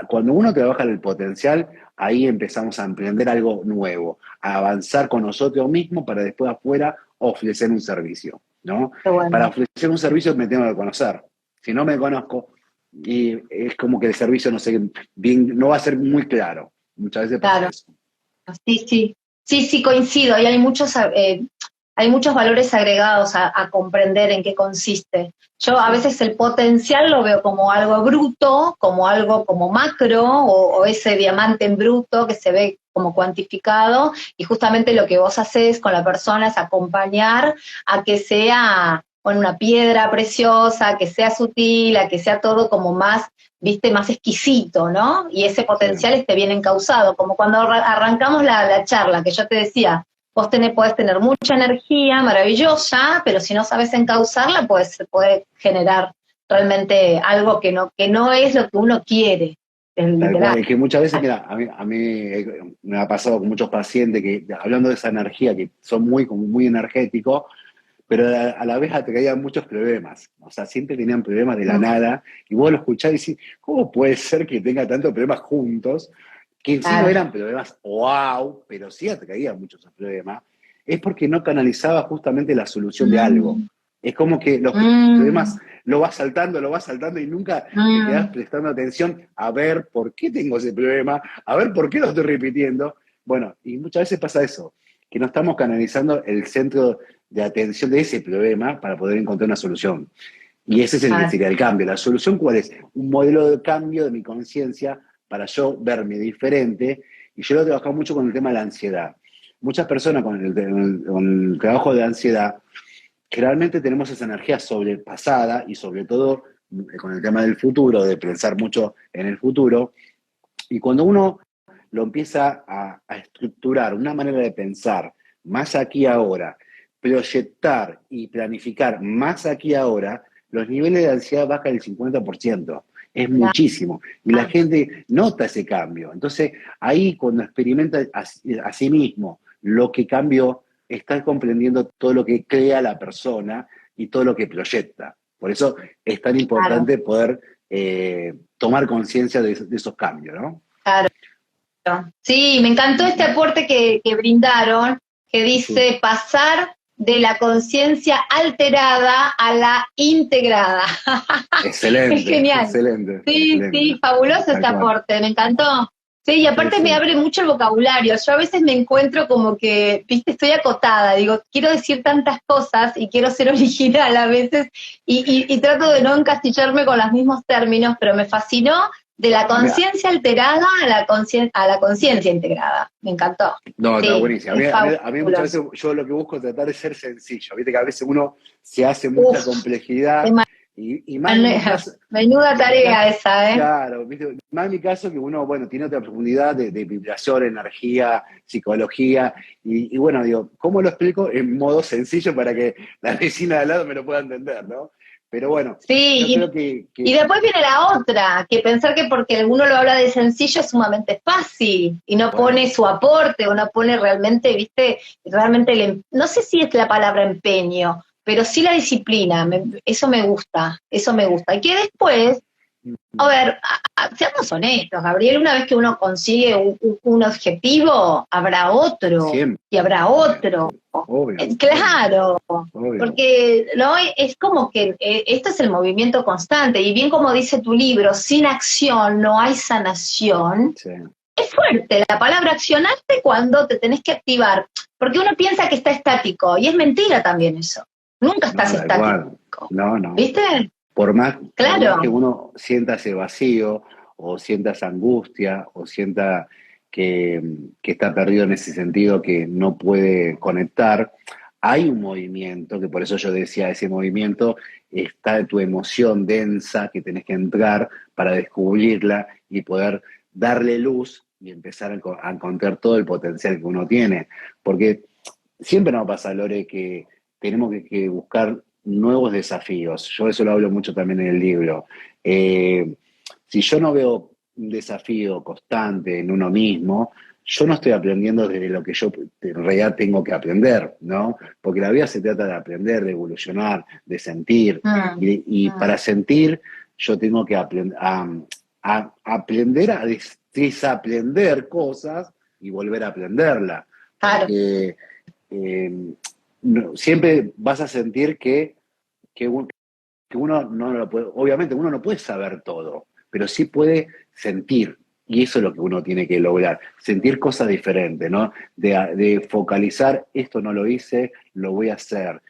Cuando uno trabaja el potencial, ahí empezamos a emprender algo nuevo, a avanzar con nosotros mismos para después afuera ofrecer un servicio, ¿no? Qué Para bueno. ofrecer un servicio me tengo que conocer. Si no me conozco, y es como que el servicio no sé, bien, no va a ser muy claro. Muchas veces pasa Claro. eso. Sí, sí, sí, sí, coincido. Y hay muchos valores agregados a comprender en qué consiste. Yo a Sí, veces el potencial lo veo como algo bruto, como algo como macro, o ese diamante en bruto que se ve como cuantificado, y justamente lo que vos haces con la persona es acompañar a que sea o en una piedra preciosa, que sea sutil, a que sea todo como más, viste, más exquisito, ¿no? Y ese potencial esté bien encauzado, como cuando arrancamos la charla, que yo te decía, vos podés tener mucha energía maravillosa, pero si no sabes encauzarla, pues se puede generar realmente algo que no es lo que uno quiere. Tal cual, Literal. es que muchas veces, mira, a mí me ha pasado con muchos pacientes que, hablando de esa energía, que son como muy energéticos, pero a la vez traían muchos problemas. O sea, siempre tenían problemas de la nada, y vos lo escuchás y decís, ¿cómo puede ser que tenga tantos problemas juntos? Que en sí no Claro. eran problemas wow, pero sí atraían muchos esos problemas. Es porque no canalizaba justamente la solución de algo. Mm, Es como que los problemas mm, lo vas saltando y nunca te quedás mm. prestando atención a ver por qué tengo ese problema, a ver por qué lo estoy repitiendo. Bueno, y muchas veces pasa eso, que no estamos canalizando el centro de atención de ese problema para poder encontrar una solución. Y ese es el que Ah, sería el cambio. ¿La solución cuál es? Un modelo de cambio de mi conciencia para yo verme diferente. Y yo lo he trabajado mucho con el tema de la ansiedad. Muchas personas con el trabajo de ansiedad, generalmente tenemos esa energía sobrepasada y sobre todo con el tema del futuro, de pensar mucho en el futuro. Y cuando uno lo empieza a estructurar, una manera de pensar más aquí ahora, proyectar y planificar más aquí ahora, los niveles de ansiedad bajan el 50%. Es claro. muchísimo. Y la gente nota ese cambio. Entonces, ahí cuando experimenta a sí mismo lo que cambió, está comprendiendo todo lo que crea la persona y todo lo que proyecta. Por eso es tan Claro, importante poder tomar conciencia de esos cambios, ¿no? claro. Sí, me encantó este aporte que brindaron, que Sí. dice pasar de la conciencia alterada a la integrada. Es Excelente, genial. excelente, Sí, sí, excelente. fabuloso este Tal cual. aporte, me encantó. Sí, y Sí, aparte me sí. abre mucho el vocabulario. Yo a veces me encuentro como que, viste, estoy acotada, digo, quiero decir tantas cosas y quiero ser original a veces y trato de no encastillarme con los mismos términos, pero me fascinó de la Mira, conciencia alterada a la conciencia integrada. Me encantó. no, está Sí, buenísimo. es A mí muchas fabuloso. veces yo lo que busco es tratar de ser sencillo. Viste que a veces uno se hace mucha Uf, complejidad qué y más en mi caso, menuda en mi caso, tarea esa, ¿eh? claro, ¿viste? Más en mi caso que uno, bueno, tiene otra profundidad de vibración, energía, psicología, y bueno, digo, ¿cómo lo explico? En modo sencillo para que la vecina de al lado me lo pueda entender, ¿no? Pero bueno, yo Sí, creo que, y que después viene la otra, que pensar que porque uno lo habla de sencillo es sumamente fácil y no pone bueno, su aporte o no pone realmente, viste, realmente, no sé si es la palabra empeño, pero sí la disciplina, eso me gusta, eso me gusta. Y que después a ver, seamos honestos, Gabriel, una vez que uno consigue un objetivo, habrá otro, siempre, y habrá otro. obvio, obvio, Claro, obvio. porque no es como que esto es el movimiento constante, y bien como dice tu libro, sin acción no hay sanación. Sí, Es fuerte la palabra accionarte cuando te tenés que activar, porque uno piensa que está estático, y es mentira también eso. Nunca estás no, da estático, igual. No, no. ¿viste? Por más Claro. que uno sienta ese vacío, o sienta esa angustia, o sienta que, que está perdido en ese sentido, que no puede conectar, hay un movimiento, que por eso yo decía, ese movimiento está tu emoción densa, que tenés que entrar para descubrirla y poder darle luz y empezar a encontrar todo el potencial que uno tiene. Porque siempre nos pasa, Lore, que tenemos que buscar nuevos desafíos. Yo eso lo hablo mucho también en el libro. Si yo no veo un desafío constante en uno mismo, yo no estoy aprendiendo desde lo que yo en realidad tengo que aprender, ¿no? Porque la vida se trata de aprender, de evolucionar, de sentir. Mm, Y para mm. sentir, yo tengo que aprender a desaprender cosas y volver a aprenderla. Claro, Porque siempre vas a sentir que, que uno no lo puede, obviamente uno no puede saber todo, pero sí puede sentir. Y eso es lo que uno tiene que lograr, sentir cosas diferentes, ¿no? De focalizar, esto no lo hice, lo voy a hacer.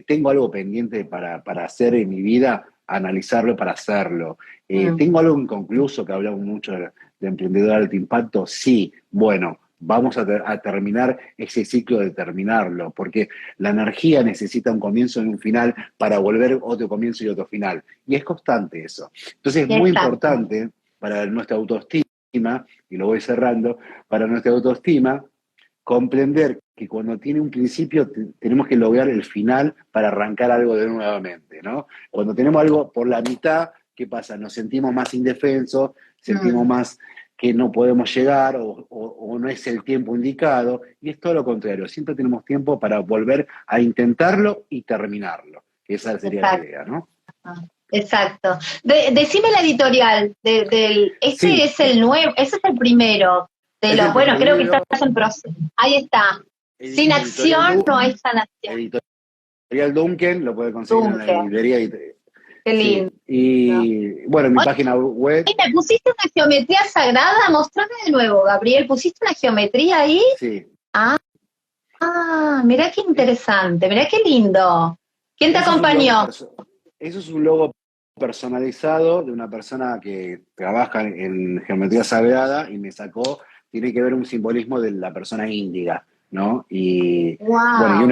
Tengo algo pendiente para hacer en mi vida, analizarlo para hacerlo. mm, Tengo algo inconcluso, que hablamos mucho de emprendedor de alto impacto, sí, bueno, vamos a terminar ese ciclo de terminarlo, porque la energía necesita un comienzo y un final para volver otro comienzo y otro final. Y es constante eso. Entonces es muy Exacto. importante para nuestra autoestima, y lo voy cerrando, para nuestra autoestima, comprender que cuando tiene un principio tenemos que lograr el final para arrancar algo de nuevamente, ¿no? Cuando tenemos algo por la mitad, ¿qué pasa? Nos sentimos más indefensos, sentimos Mm, más que no podemos llegar o no es el tiempo indicado, y es todo lo contrario, siempre tenemos tiempo para volver a intentarlo y terminarlo, que esa sería la exacto. idea, ¿no? Exacto. Decime la editorial ese Sí, es el nuevo, ese es el primero de es los, el bueno, primer creo que libro, estás en proceso. Ahí está. Sin editorial, acción no hay sanación. editorial Duncan, lo puede conseguir en la Dunque, librería. qué lindo. Sí, y bueno, mi Oye, página web, ¿me pusiste una geometría sagrada? Mostrame de nuevo, Gabriel. ¿Pusiste una geometría ahí? sí. Ah, mirá qué interesante, mirá qué lindo. ¿Quién te Eso es un logo, acompañó? eso es un logo personalizado de una persona que trabaja en geometría sagrada y me sacó, tiene que ver un simbolismo de la persona índiga, ¿no? Y bueno, y Wow.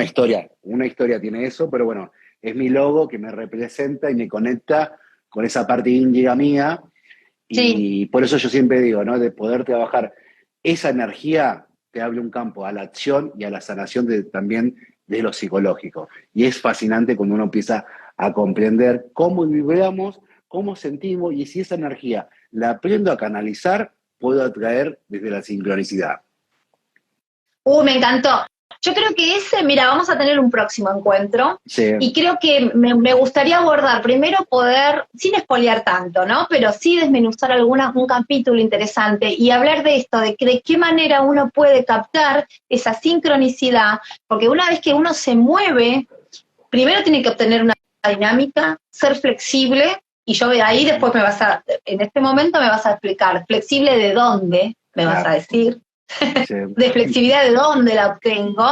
una historia tiene eso, pero bueno, es mi logo que me representa y me conecta con esa parte índiga mía. Sí. Y por eso yo siempre digo, ¿no? De poder trabajar esa energía te abre un campo a la acción y a la sanación también de lo psicológico. Y es fascinante cuando uno empieza a comprender cómo vibramos, cómo sentimos, y si esa energía la aprendo a canalizar, puedo atraer desde la sincronicidad. Me encantó. Yo creo que ese, mira, vamos a tener un próximo encuentro Sí, y creo que me gustaría abordar primero poder, sin espolear tanto, ¿no? Pero sí desmenuzar un capítulo interesante y hablar de esto, de qué manera uno puede captar esa sincronicidad, porque una vez que uno se mueve, primero tiene que obtener una dinámica, ser flexible, y yo ahí después en este momento me vas a explicar, flexible de dónde, me vas a claro. decir, Sí, de flexibilidad de dónde la obtengo,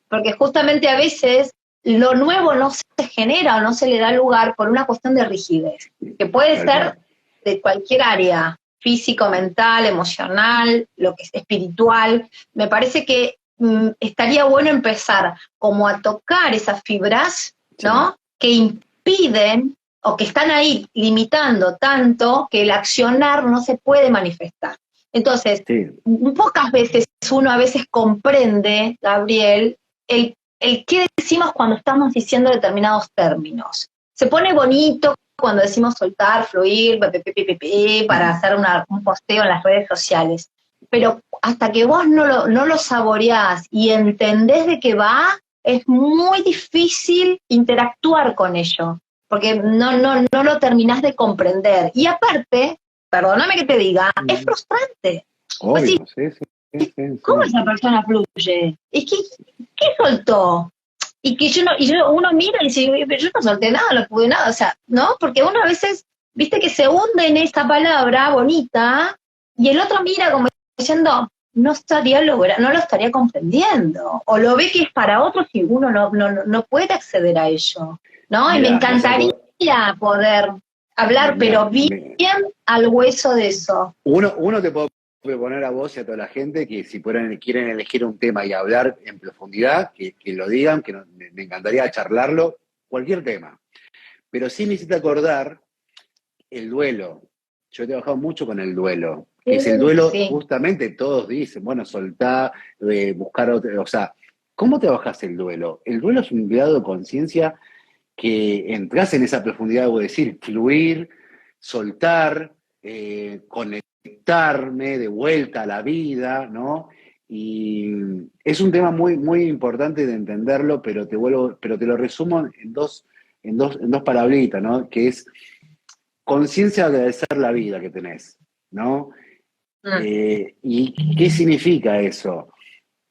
porque justamente a veces lo nuevo no se genera o no se le da lugar por una cuestión de rigidez, que puede tal ser cual. de cualquier área, físico, mental, emocional, lo que es espiritual. Me parece que estaría bueno empezar como a tocar esas fibras, Sí, ¿no? Que impiden o que están ahí limitando tanto que el accionar no se puede manifestar. Entonces, sí, pocas veces uno a veces comprende, Gabriel, el qué decimos cuando estamos diciendo determinados términos. Se pone bonito cuando decimos soltar, fluir, para hacer un posteo en las redes sociales. Pero hasta que vos no lo saboreás y entendés de qué va, es muy difícil interactuar con ello, porque no lo terminás de comprender. Y aparte, perdóname que te diga, es frustrante. Pues sí, obvio, sí, sí, sí, ¿cómo sí. esa persona fluye? Es que, ¿qué soltó? Y que uno mira y dice, pero yo no solté nada, no pude nada, o sea, ¿no? Porque uno a veces, viste que se hunde en esa palabra bonita, y el otro mira como diciendo, no lo estaría comprendiendo, o lo ve que es para otros y uno no puede acceder a ello, ¿no? Y me Mira, encantaría poder hablar, mira, pero bien al hueso de eso. uno te puede proponer a vos y a toda la gente que si quieren elegir un tema y hablar en profundidad, que lo digan, que me encantaría charlarlo, cualquier tema. Pero sí necesita acordar el duelo. Yo he trabajado mucho con el duelo, que es el duelo, Sí. justamente todos dicen, bueno, soltar, buscar otro, o sea, ¿cómo trabajas el duelo? El duelo es un grado de conciencia que entras en esa profundidad, debo decir, fluir, soltar, conectarme de vuelta a la vida, ¿no? Y es un tema muy, muy importante de entenderlo, pero te lo resumo en dos palabritas, ¿no? Que es conciencia de agradecer la vida que tenés, ¿no? Mm. ¿Y qué significa eso?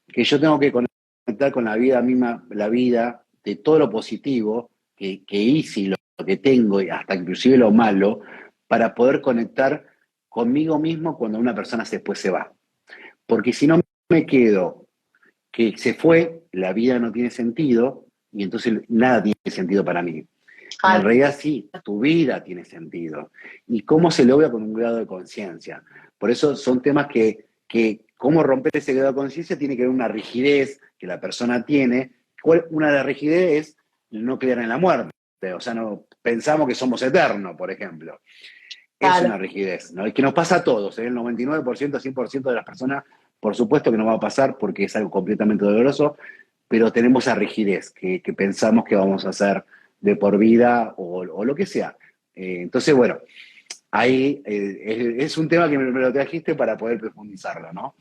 Que yo tengo que conectar con la vida misma, la vida, de todo lo positivo que hice y lo que tengo, y hasta inclusive lo malo, para poder conectar conmigo mismo cuando una persona después se va. Porque si no me quedo que se fue, la vida no tiene sentido, y entonces nada tiene sentido para mí. Y en Ay, realidad sí, tu vida tiene sentido. ¿Y cómo se logra con un grado de conciencia? Por eso son temas que cómo romper ese grado de conciencia tiene que ver una rigidez que la persona tiene. Una de las rigidez es no creer en la muerte. O sea, no pensamos que somos eternos, por ejemplo. Es Claro. una rigidez, ¿no? Y que nos pasa a todos, ¿eh? El 99%, 100% de las personas, por supuesto que nos va a pasar porque es algo completamente doloroso, pero tenemos esa rigidez que pensamos que vamos a hacer de por vida o lo que sea. Entonces, bueno, ahí es un tema que me lo trajiste para poder profundizarlo, ¿no?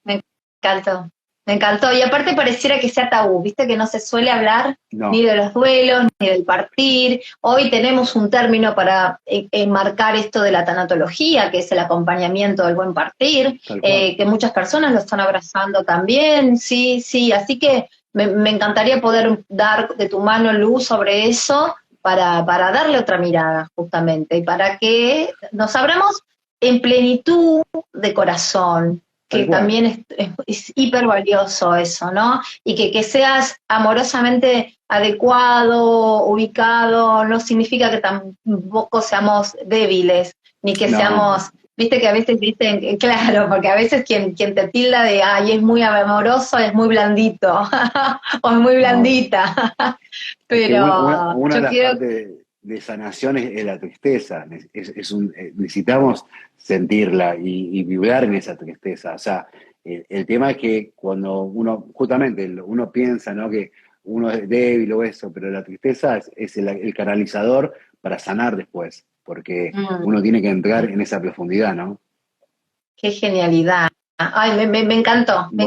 Me encantó, me encantó. Y aparte pareciera que sea tabú, viste que no se suele hablar ni No, de los duelos, ni del partir. Hoy tenemos un término para enmarcar esto de la tanatología, que es el acompañamiento del buen partir, tal cual. que muchas personas lo están abrazando también, sí, sí. Así que me encantaría poder dar de tu mano luz sobre eso para darle otra mirada, justamente, y para que nos abramos en plenitud de corazón, Tal que cual. también es hiper valioso eso, ¿no? Y que seas amorosamente adecuado, ubicado, no significa que tampoco seamos débiles, ni que No, seamos, viste que a veces dicen, claro, porque a veces quien te tilda de, ay, es muy amoroso, es muy blandito, o es muy no. blandita, Es que pero una de yo las quiero, partes de sanación es la tristeza. Necesitamos sentirla y vibrar en esa tristeza. O sea, el tema es que cuando uno, justamente, uno piensa, ¿no?, que uno es débil o eso, pero la tristeza es el canalizador para sanar después, porque mm, uno tiene que entrar en esa profundidad, ¿no? qué genialidad. Ay, me me Bueno,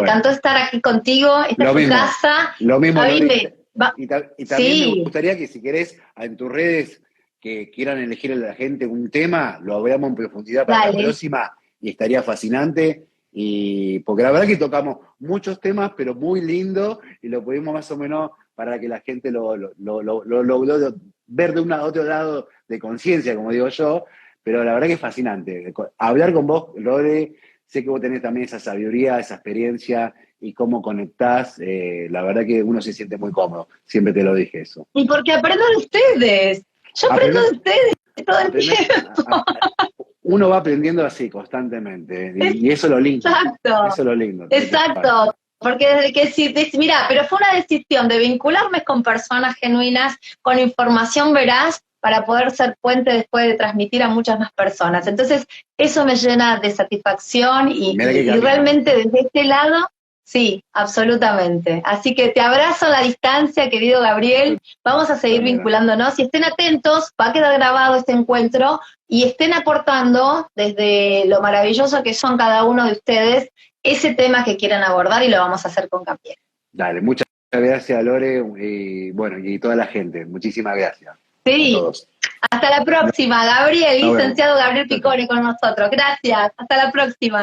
encantó estar aquí contigo, esta es lo tu mismo, casa. lo mismo, Javi, Lori. va, Y también me sí, gustaría que si querés en tus redes que quieran elegir a la gente un tema, lo veamos en profundidad para la dale. próxima y estaría fascinante. Y porque la verdad que tocamos muchos temas, pero muy lindo, y lo pudimos más o menos para que la gente lo logró ver de otro lado de conciencia, como digo yo, pero la verdad que es fascinante. Hablar con vos, Lore, sé que vos tenés también esa sabiduría, esa experiencia y cómo conectás, la verdad que uno se siente muy cómodo. Siempre te lo dije eso. Y porque aprendo de ustedes. Yo aprendo de Aprender, ustedes todo el aprender, tiempo. uno va aprendiendo así constantemente y eso es lo lindo. Exacto, Eso es lo lindo de tu parte. exacto. Porque desde que sí, mira, pero fue una decisión de vincularme con personas genuinas, con información veraz, para poder ser puente después de transmitir a muchas más personas. Entonces, eso me llena de satisfacción Mira qué y camino. realmente desde este lado, sí, absolutamente. Así que te abrazo a la distancia, querido Gabriel. Vamos a seguir Dale, dale. vinculándonos y estén atentos, va a quedar grabado este encuentro y estén aportando desde lo maravilloso que son cada uno de ustedes ese tema que quieran abordar y lo vamos a hacer con Gabriel. Dale, muchas gracias, Lore, y bueno, y toda la gente. Muchísimas gracias a Sí, todos. hasta la próxima, Gabriel, Nos vemos. licenciado Gabriel Chao, chao. Picone con nosotros. Gracias, hasta la próxima.